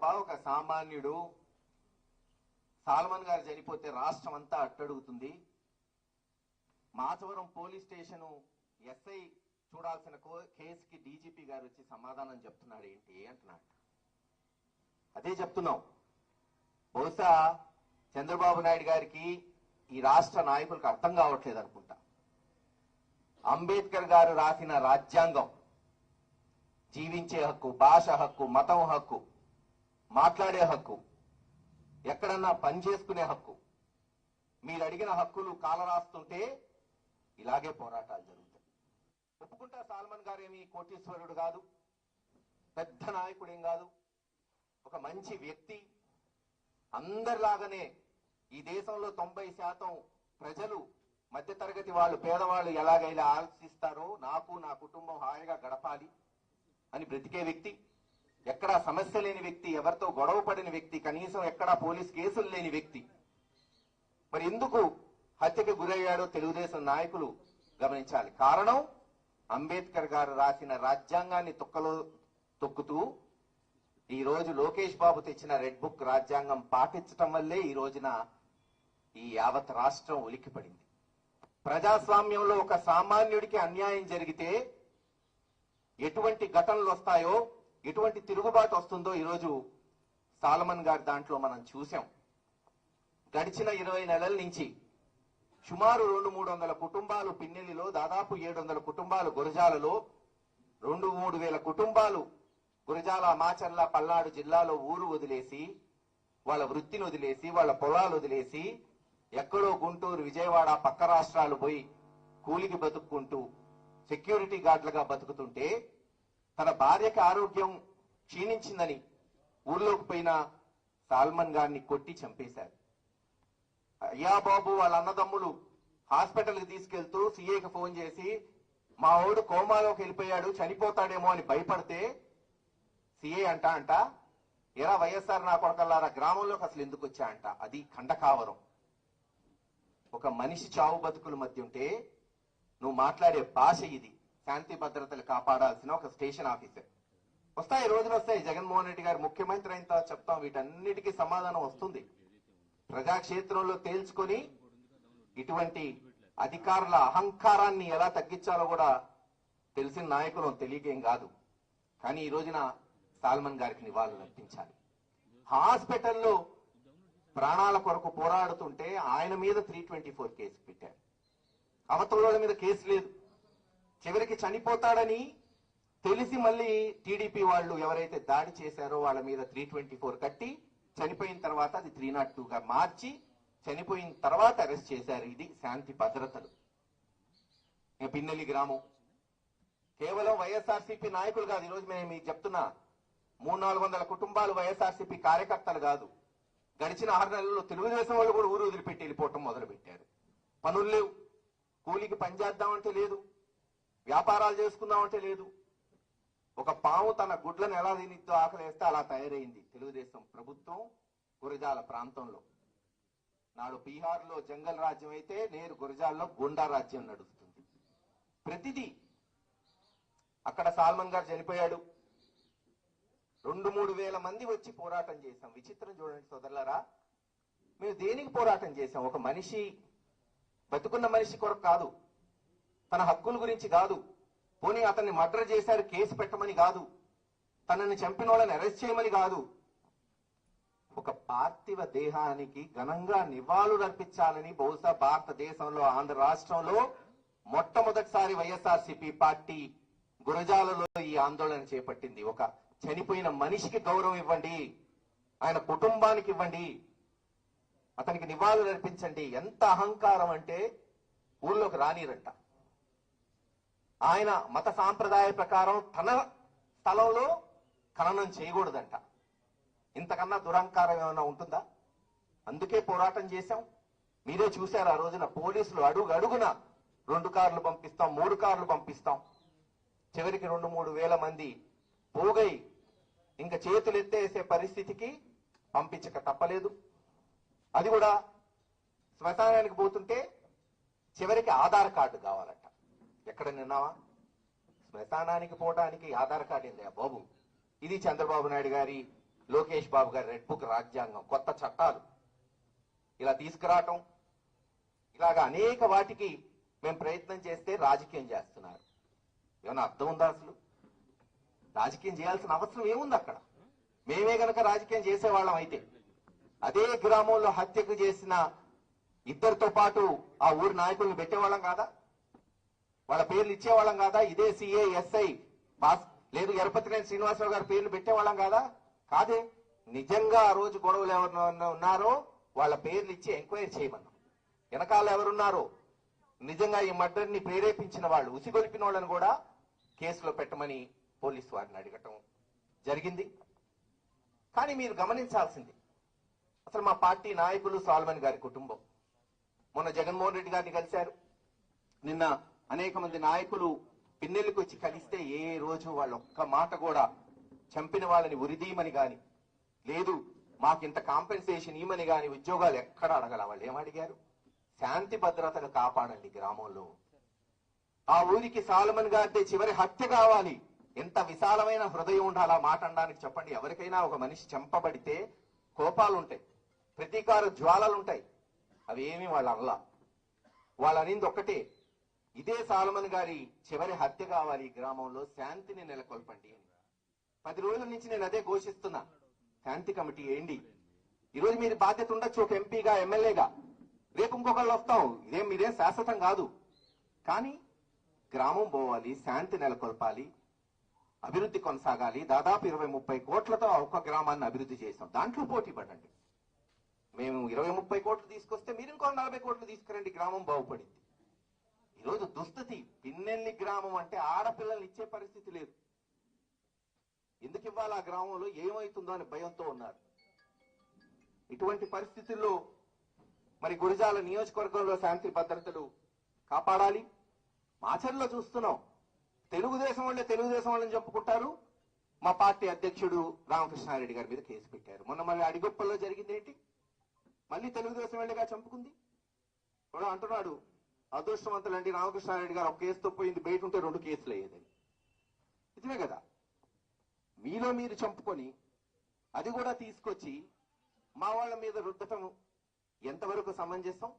ఏంటబ్బా ఒక సామాన్యుడు సాల్మన్ గారు చనిపోతే రాష్ట్రం అంతా అట్టడుగుతుంది, మాచవరం పోలీస్ స్టేషన్ ఎస్ఐ చూడాల్సిన కేసుకి డీజీపీ గారు వచ్చి సమాధానం చెప్తున్నాడు ఏంటి అంటున్నాడు. అదే చెప్తున్నాం, బహుశా చంద్రబాబు నాయుడు గారికి ఈ రాష్ట్ర నాయకులకు అర్థం కావట్లేదు అనుకుంటా. అంబేద్కర్ గారు రాసిన రాజ్యాంగం జీవించే హక్కు, భాష హక్కు, మతం హక్కు, మాట్లాడే హక్కు, ఎక్కడన్నా పని చేసుకునే హక్కు, మీరు అడిగిన హక్కులు కాలరాస్తుంటే ఇలాగే పోరాటాలు జరుగుతాయి. ఒప్పుకుంటా సాల్మన్ గారు ఏమి కోటీశ్వరుడు కాదు, పెద్ద నాయకుడేం కాదు, ఒక మంచి వ్యక్తి. అందరిలాగానే ఈ దేశంలో 90% ప్రజలు మధ్యతరగతి వాళ్ళు, పేదవాళ్ళు ఎలాగైనా ఆలోచిస్తారో నాకు నా కుటుంబం హాయిగా గడపాలి అని బ్రతికే వ్యక్తి, ఎక్కడా సమస్య లేని వ్యక్తి, ఎవరితో గొడవ పడిన వ్యక్తి, కనీసం ఎక్కడా పోలీస్ కేసులు లేని వ్యక్తి. మరి ఎందుకు హత్యకు గురయ్యాడో తెలుగుదేశం నాయకులు గమనించాలి. కారణం అంబేద్కర్ గారు రాసిన రాజ్యాంగాన్ని తొక్కలో తొక్కుతూ ఈ రోజు లోకేష్ బాబు తెచ్చిన రెడ్ బుక్ రాజ్యాంగం పాటించటం వల్లే ఈ రోజున ఈ యావత్ రాష్ట్రం ఉలిక్కిపడింది. ప్రజాస్వామ్యంలో ఒక సామాన్యుడికి అన్యాయం జరిగితే ఎటువంటి ఘటనలు వస్తాయో, ఎటువంటి తిరుగుబాటు వస్తుందో ఈరోజు సాల్మన్ గారి దాంట్లో మనం చూసాం. గడిచిన 20 నెలల నుంచి సుమారు 200-300 కుటుంబాలు పిన్నెల్లిలో, దాదాపు 700 కుటుంబాలు గురజాలలో, 2-3 వేల కుటుంబాలు గురజాల, మాచర్ల, పల్నాడు జిల్లాలో ఊరు వదిలేసి, వాళ్ళ వృత్తిని వదిలేసి, వాళ్ళ పొలాలు వదిలేసి ఎక్కడో గుంటూరు, విజయవాడ, పక్క రాష్ట్రాలు పోయి కూలికి బతుక్కుంటూ సెక్యూరిటీ గార్డులుగా బతుకుతుంటే తన భార్యకి ఆరోగ్యం క్షీణించిందని ఊర్లోకి పోయిన సాల్మన్ గారిని కొట్టి చంపేశారు. అయ్యా బాబు వాళ్ళ అన్నదమ్ములు హాస్పిటల్కి తీసుకెళ్తూ సీఏకి ఫోన్ చేసి మా ఓడు కోమాలోకి వెళ్ళిపోయాడు, చనిపోతాడేమో అని భయపడితే సీఏ అంట ఎరా వైఎస్ఆర్ నా కొడకల్లారా గ్రామంలోకి అసలు ఎందుకు వచ్చా అంట. అది ఖండకావరం. ఒక మనిషి చావు బతుకుల మధ్య ఉంటే నువ్వు మాట్లాడే భాష ఇది. శాంతి భద్రతలు కాపాడాల్సిన ఒక స్టేషన్ ఆఫీసర్. వస్తాయి, రోజులు వస్తాయి. జగన్మోహన్ రెడ్డి గారు ముఖ్యమంత్రి అయిన తర్వాత చెప్తాం, వీటన్నిటికీ సమాధానం వస్తుంది. ప్రజాక్షేత్రంలో తేల్చుకొని ఇటువంటి అధికారుల అహంకారాన్ని ఎలా తగ్గించాలో కూడా తెలిసిన నాయకులు తెలియకేం కాదు. కానీ ఈ రోజున సాల్మన్ గారికి నివాళులు అర్పించాలి. హాస్పిటల్లో ప్రాణాల కొరకు పోరాడుతుంటే ఆయన మీద 324 కేసు పెట్టారు. అవతల మీద కేసు లేదు. చివరికి చనిపోతాడని తెలిసి మళ్ళీ టీడీపీ వాళ్ళు ఎవరైతే దాడి చేశారో వాళ్ళ మీద 324 కట్టి చనిపోయిన తర్వాత అది 302గా మార్చి చనిపోయిన తర్వాత అరెస్ట్ చేశారు. ఇది శాంతి భద్రతలు. పిన్నెల్లి గ్రామం కేవలం వైఎస్ఆర్సీపీ నాయకులు కాదు. ఈరోజు మేము మీకు చెప్తున్నా, 300-400 కుటుంబాలు వైఎస్ఆర్సీపీ కార్యకర్తలు కాదు. గడిచిన 6 నెలల్లో తెలుగుదేశం వాళ్ళు కూడా ఊరు వదిలిపెట్టి వెళ్ళిపోవటం మొదలు పెట్టారు. పనులు లేవు, కూలికి పని చేద్దామంటే లేదు, వ్యాపారాలు చేసుకుందామంటే లేదు. ఒక పాము తన గుడ్లను ఎలా తినిద్దో ఆకలేస్తే అలా తయారైంది తెలుగుదేశం ప్రభుత్వం గురజాల ప్రాంతంలో. నాడు బీహార్లో జంగల్ రాజ్యం అయితే నేరు గురజాల్లో గుండా రాజ్యం నడుస్తుంది. ప్రతిదీ అక్కడ సాల్మన్ గారు చనిపోయాడు. 2-3 వేల మంది వచ్చి పోరాటం చేశాం. విచిత్రం చూడండి సోదరులారా, మేము దేనికి పోరాటం చేశాం? ఒక మనిషి, బతుకున్న మనిషి కొరకు కాదు, తన హక్కుల గురించి కాదు, పోనీ అతన్ని మర్డర్ చేశారు కేసు పెట్టమని కాదు, తనని చంపిన వాళ్ళని అరెస్ట్ చేయమని కాదు. ఒక పార్థివ దేహానికి ఘనంగా నివాళులు అర్పించాలని బహుశా భారతదేశంలో ఆంధ్ర రాష్ట్రంలో మొట్టమొదటిసారి వైఎస్ఆర్సీపీ పార్టీ గురజాలలో ఈ ఆందోళన చేపట్టింది. ఒక చనిపోయిన మనిషికి గౌరవం ఇవ్వండి, ఆయన కుటుంబానికి ఇవ్వండి, అతనికి నివాళులు అర్పించండి. ఎంత అహంకారం అంటే ఊళ్ళోకి రానిరంట. ఆయన మత సాంప్రదాయ ప్రకారం తన స్థలంలో ఖననం చేయకూడదంట. ఇంతకన్నా దురహంకారం ఏమైనా ఉంటుందా? అందుకే పోరాటం చేశాం. మీరే చూశారు ఆ రోజున పోలీసులు అడుగున 2 కార్లు పంపిస్తాం, 3 కార్లు పంపిస్తాం. చివరికి 2-3 వేల మంది పోగై ఇంకా చేతులు ఎత్తేసే పరిస్థితికి పంపించక తప్పలేదు. అది కూడా శ్మశానానికి పోతుంటే చివరికి ఆధార్ కార్డు కావాలంట. ఎక్కడ నిన్నావా? శ్మశానానికి పోవడానికి ఆధార్ కార్డు ఏందా బాబు? ఇది చంద్రబాబు నాయుడు గారి లోకేష్ బాబు గారి రెడ్ బుక్ రాజ్యాంగం, కొత్త చట్టాలు ఇలా తీసుకురావటం, ఇలాగా అనేక వాటికి మేము ప్రయత్నం చేస్తే రాజకీయం చేస్తున్నారు. ఏమన్నా అర్థం ఉందా? అసలు రాజకీయం చేయాల్సిన అవసరం ఏముంది అక్కడ? మేమే గనక రాజకీయం చేసేవాళ్ళం అయితే అదే గ్రామంలో హత్యకు చేసిన ఇద్దరితో పాటు ఆ ఊరి నాయకులను పెట్టేవాళ్ళం కాదా? వాళ్ళ పేర్లు ఇచ్చేవాళ్ళం కాదా? ఇదే సిఐ, ఎస్ఐ లేదు ఎరపతినేని శ్రీనివాసరావు గారి పేర్లు పెట్టేవాళ్ళం కాదా? కాదే. నిజంగా ఆ రోజు గొడవలు ఎవరు ఉన్నారో వాళ్ళ పేర్లు ఇచ్చి ఎంక్వైరీ చేయమన్నాం. వెనకాల ఎవరున్నారో నిజంగా ఈ మర్డర్ ని ప్రేరేపించిన వాళ్ళు, ఉసిగొలిపిన వాళ్ళని కూడా కేసులో పెట్టమని పోలీసు వారిని అడగటం జరిగింది. కానీ మీరు గమనించాల్సింది, అసలు మా పార్టీ నాయకులు, సాల్మన్ గారి కుటుంబం మొన్న జగన్మోహన్ రెడ్డి గారిని కలిశారు. నిన్న అనేక మంది నాయకులు పిన్నెల్లికి వచ్చి కలిస్తే ఏ రోజు వాళ్ళు ఒక్క మాట కూడా చంపిన వాళ్ళని ఉరిదీయమని గాని, లేదు మాకింత కాంపెన్సేషన్ ఇవ్వమని గాని, ఉద్యోగాలు ఎక్కడ అడగల. వాళ్ళు ఏమడిగారు? శాంతి భద్రతను కాపాడండి గ్రామంలో. ఆ ఊరికి సాల్మన్ గారి చివరి హత్య కావాలి. ఎంత విశాలమైన హృదయం ఉండాలా మాట అనడానికి చెప్పండి. ఎవరికైనా ఒక మనిషి చంపబడితే కోపాలుంటాయి, ప్రతీకార జ్వాలలుంటాయి. అవేమి వాళ్ళ అనలా. వాళ్ళు అనింది ఒక్కటే, ఇదే సాల్మన్ గారి చివరి హత్య కావాలి, గ్రామంలో శాంతిని నెలకొల్పండి అని. 10 రోజుల నుంచి నేను అదే ఘోషిస్తున్నా. శాంతి కమిటీ ఏంటి? ఈరోజు మీరు బాధ్యత ఉండొచ్చు, ఒక ఎంపీగా, ఎమ్మెల్యేగా. రేపు ఇంకొకళ్ళు వస్తాం, మీరేం శాశ్వతం కాదు. కానీ గ్రామం పోవాలి, శాంతి నెలకొల్పాలి, అభివృద్ధి కొనసాగాలి. దాదాపు 20-30 కోట్లతో ఒక్క గ్రామాన్ని అభివృద్ధి చేశాం. దాంట్లో పోటీ పడండి. మేము 20-30 కోట్లు తీసుకొస్తే మీరు ఇంకో 40 కోట్లు తీసుకురండి, గ్రామం బాగుపడింది. ఈరోజు దుస్థితి, పిన్నెల్లి గ్రామం అంటే ఆడపిల్లల్ని ఇచ్చే పరిస్థితి లేదు. ఎందుకు ఇవ్వాలి? ఆ గ్రామంలో ఏమవుతుందో అని భయంతో ఉన్నారు. ఇటువంటి పరిస్థితుల్లో మరి గురిజాల నియోజకవర్గంలో శాంతి భద్రతలు కాపాడాలి. మాచర్లో చూస్తున్నాం, తెలుగుదేశం వాళ్ళని చెప్పుకుంటారు. మా పార్టీ అధ్యక్షుడు రామకృష్ణారెడ్డి గారి మీద కేసు పెట్టారు. మొన్న మళ్ళీ అడిగొప్పల్లో జరిగింది ఏంటి? మళ్ళీ తెలుగుదేశం వాళ్ళగా చంపుకుంది. కూడా అంటున్నాడు, అదృష్టవంతులండి రామకృష్ణారెడ్డి గారు ఒక కేసుతో పోయింది, బయట ఉంటే 2 కేసులు అయ్యేదని. నిజమే కదా? మీలో మీరు చంపుకొని అది కూడా తీసుకొచ్చి మా వాళ్ళ మీద రుద్దటం ఎంతవరకు సమంజసం?